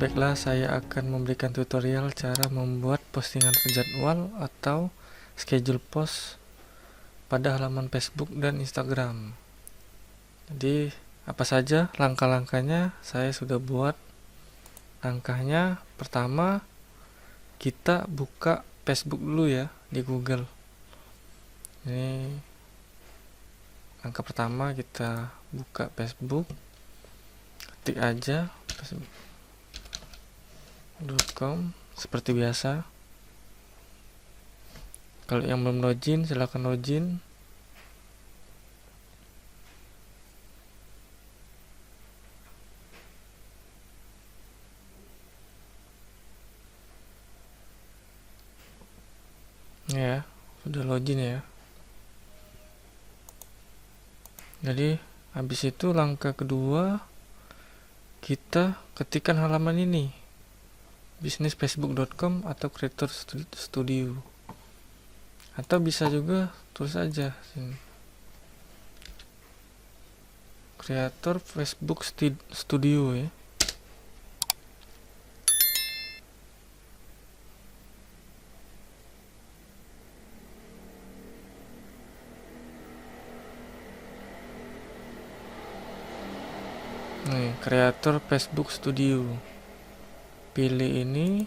baiklah, saya akan memberikan tutorial cara membuat postingan terjadwal atau schedule post pada halaman Facebook dan Instagram. Jadi, apa saja langkah-langkahnya saya sudah buat. Langkahnya pertama, kita buka Facebook dulu ya di Google. Ini langkah pertama, kita buka Facebook, ketik aja facebook.com seperti biasa. Kalau yang belum login, silahkan login. Ya, sudah login ya. Jadi habis itu langkah kedua, kita ketikkan halaman ini, businessfacebook.com atau Creator Studio, atau bisa juga tulis aja sini, Creator Facebook Studio ya. Nih, Creator Facebook Studio. Pilih ini.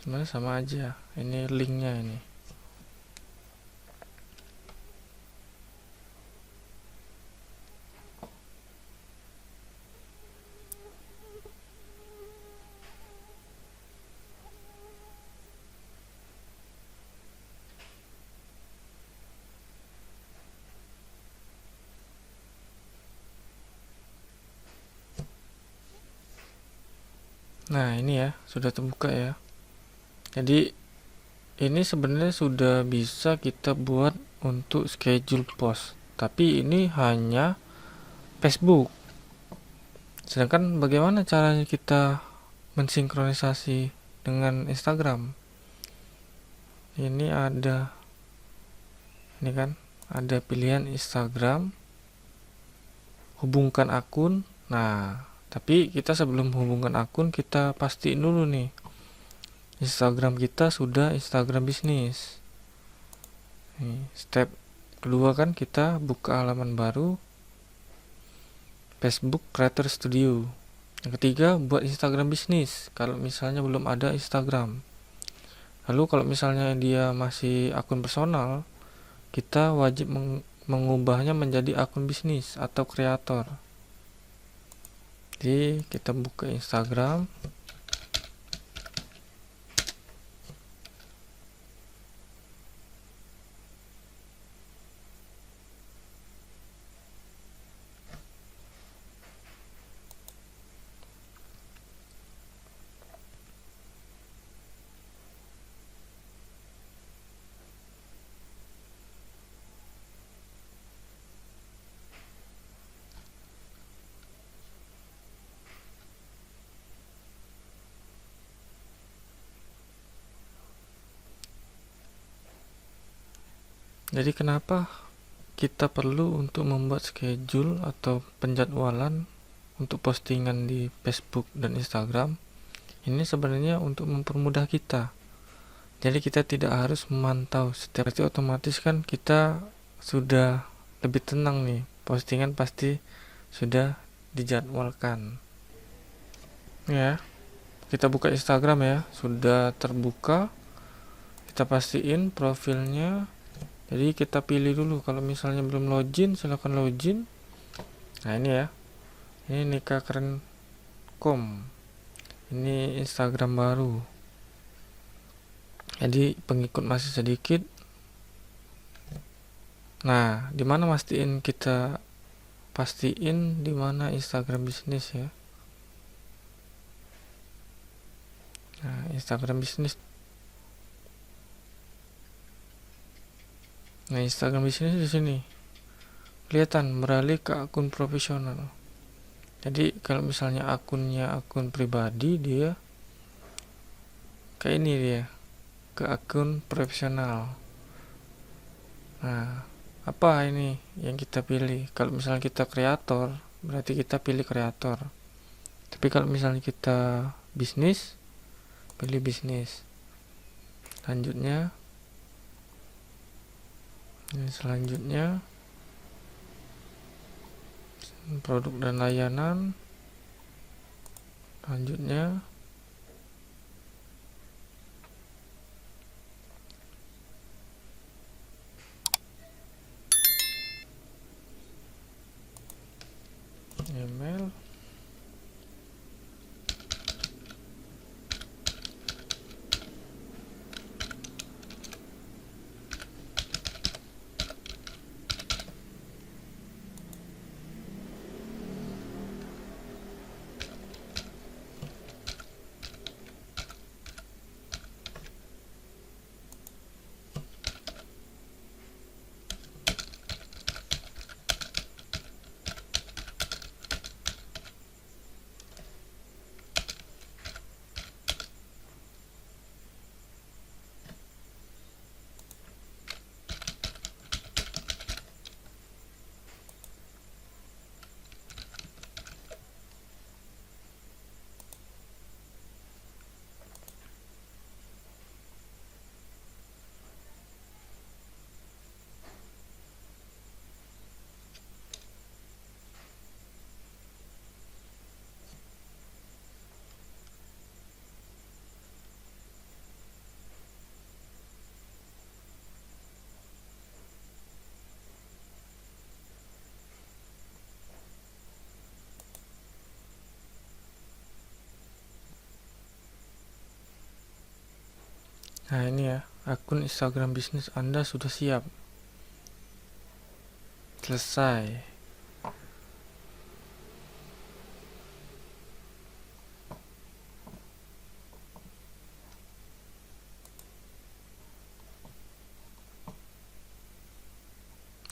Sebenarnya sama aja. Ini linknya ini. Nah, ini ya, sudah terbuka ya. Jadi ini sebenarnya sudah bisa kita buat untuk schedule post, tapi ini hanya Facebook. Sedangkan bagaimana caranya kita mensinkronisasi dengan Instagram? Ini kan ada pilihan Instagram, hubungkan akun. Nah, tapi kita sebelum hubungkan akun, kita pastiin dulu nih, Instagram kita sudah Instagram bisnis. Nih, step kedua kan kita buka halaman baru, Facebook Creator Studio. Yang ketiga, buat Instagram bisnis kalau misalnya belum ada Instagram. Lalu kalau misalnya dia masih akun personal, kita wajib mengubahnya menjadi akun bisnis atau kreator. Jadi kita buka Instagram. Jadi kenapa kita perlu untuk membuat schedule atau penjadwalan untuk postingan di Facebook dan Instagram? Ini sebenarnya untuk mempermudah kita. Jadi kita tidak harus memantau setiap, berarti otomatis kan kita sudah lebih tenang nih. Postingan pasti sudah dijadwalkan. Ya, kita buka Instagram ya, sudah terbuka. Kita pastiin profilnya. Jadi kita pilih dulu, kalau misalnya belum login, silahkan login. Nah ini ya, ini Nika Keren.com, ini Instagram baru. Jadi pengikut masih sedikit. Nah, dimana pastiin dimana Instagram bisnis ya. Nah, Instagram bisnis. Nah, Instagram bisnis di sini. Kelihatan beralih ke akun profesional. Jadi kalau misalnya akunnya akun pribadi, dia kayak ini dia. ke akun profesional. Nah, apa ini yang kita pilih? Kalau misalnya kita kreator, berarti kita pilih kreator. Tapi kalau misalnya kita bisnis, pilih bisnis. Selanjutnya produk dan layanan. Selanjutnya email. Nah, ini ya, akun Instagram bisnis Anda sudah siap. Selesai.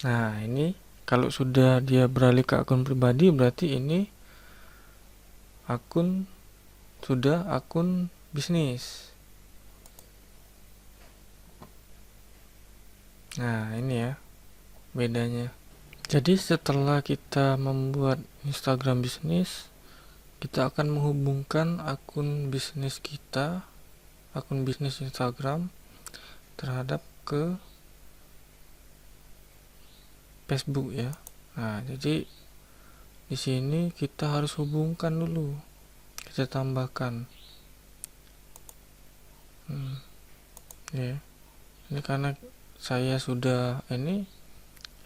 Nah, ini kalau sudah dia beralih ke akun pribadi, berarti ini sudah akun bisnis. Nah, ini ya bedanya. Jadi setelah kita membuat Instagram bisnis, kita akan menghubungkan akun bisnis kita, akun bisnis Instagram terhadap ke Facebook ya. Nah, jadi di sini kita harus hubungkan dulu. Kita tambahkan. Ya. Ini karena saya sudah ini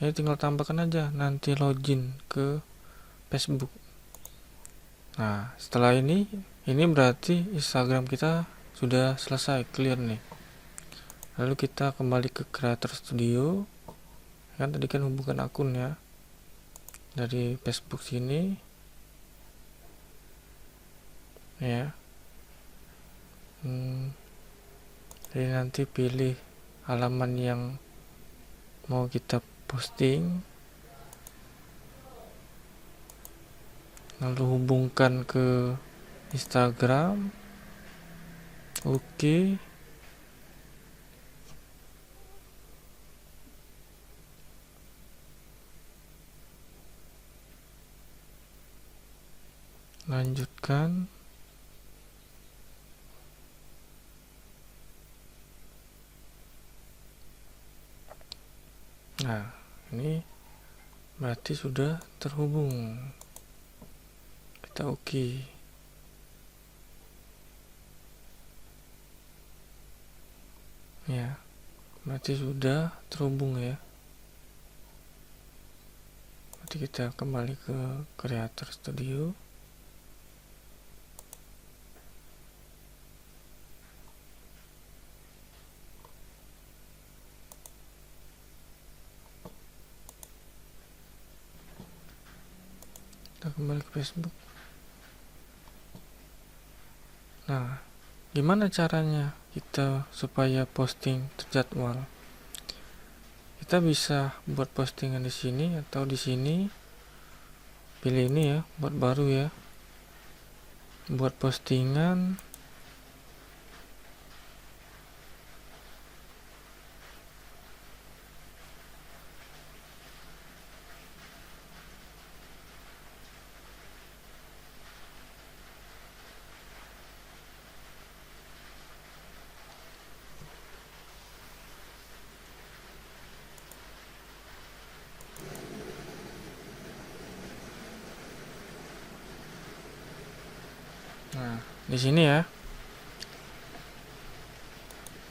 tinggal tambahkan aja nanti login ke Facebook. Nah, setelah ini berarti Instagram kita sudah selesai, clear nih. Lalu kita kembali ke Creator Studio. Kan tadi kan hubungkan akun ya dari Facebook sini ya. Jadi nanti pilih halaman yang mau kita posting, lalu hubungkan ke Instagram. Oke. Lanjutkan. Nah, ini berarti sudah terhubung. Kita oke. Ya, berarti sudah terhubung ya. Berarti kita kembali ke Creator Studio. Kita kembali ke Facebook. Nah, gimana caranya kita supaya posting terjadwal? Kita bisa buat postingan di sini atau di sini. Pilih ini ya, buat baru ya. Buat postingan. Nah, di sini ya.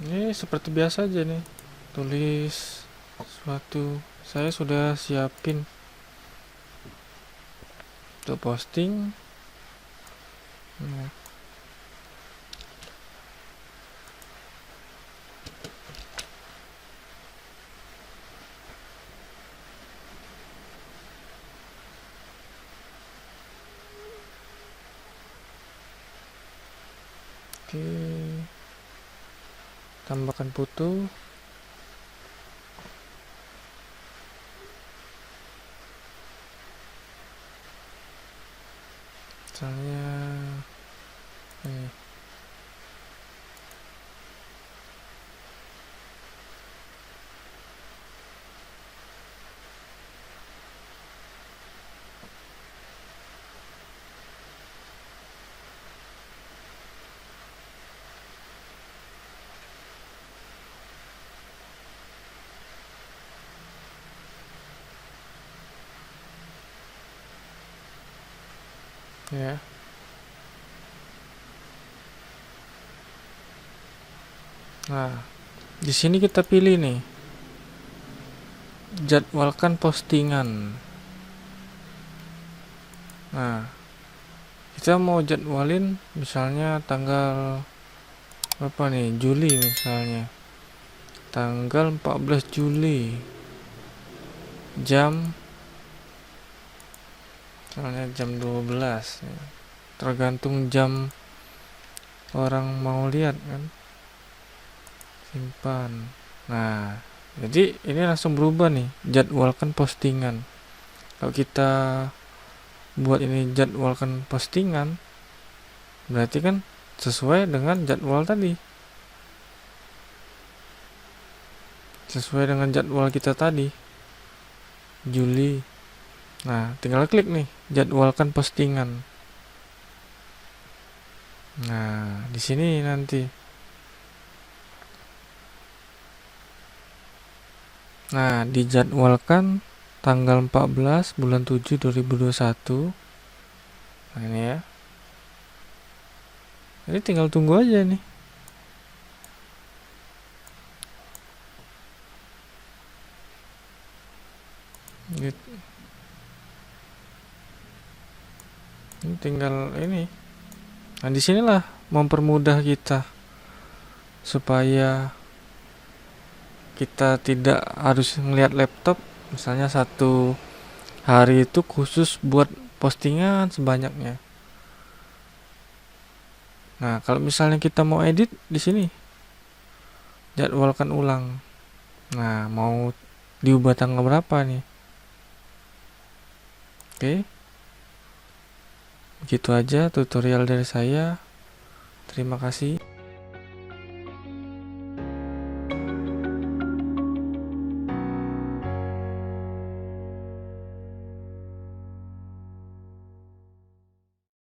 Ini seperti biasa aja nih. Tulis sesuatu. Saya sudah siapin untuk posting. Nah, oke. Tambahkan foto. Misalnya ini. Ya. Nah, di sini kita pilih nih. Jadwalkan postingan. Nah, kita mau jadwalin misalnya tanggal apa nih? Juli misalnya. Tanggal 14 Juli. Jam misalnya jam 12. Tergantung jam orang mau lihat kan. Simpan. Nah, jadi ini langsung berubah nih, jadwalkan postingan. Kalau kita buat ini jadwalkan postingan, berarti kan sesuai dengan jadwal tadi, sesuai dengan jadwal kita tadi, Juli. Nah, tinggal klik nih, jadwalkan postingan. Nah, di sini nanti. Nah, dijadwalkan tanggal 14 bulan 7 2021. Nah, ini ya. Ini tinggal tunggu aja nih. Gitu. Ini tinggal ini. Nah, disinilah mempermudah kita supaya kita tidak harus melihat laptop. Misalnya satu hari itu khusus buat postingan sebanyaknya. Nah, kalau misalnya kita mau edit di sini, jadwalkan ulang. Nah, mau diubah tanggal berapa nih? Oke. Begitu aja tutorial dari saya. Terima kasih.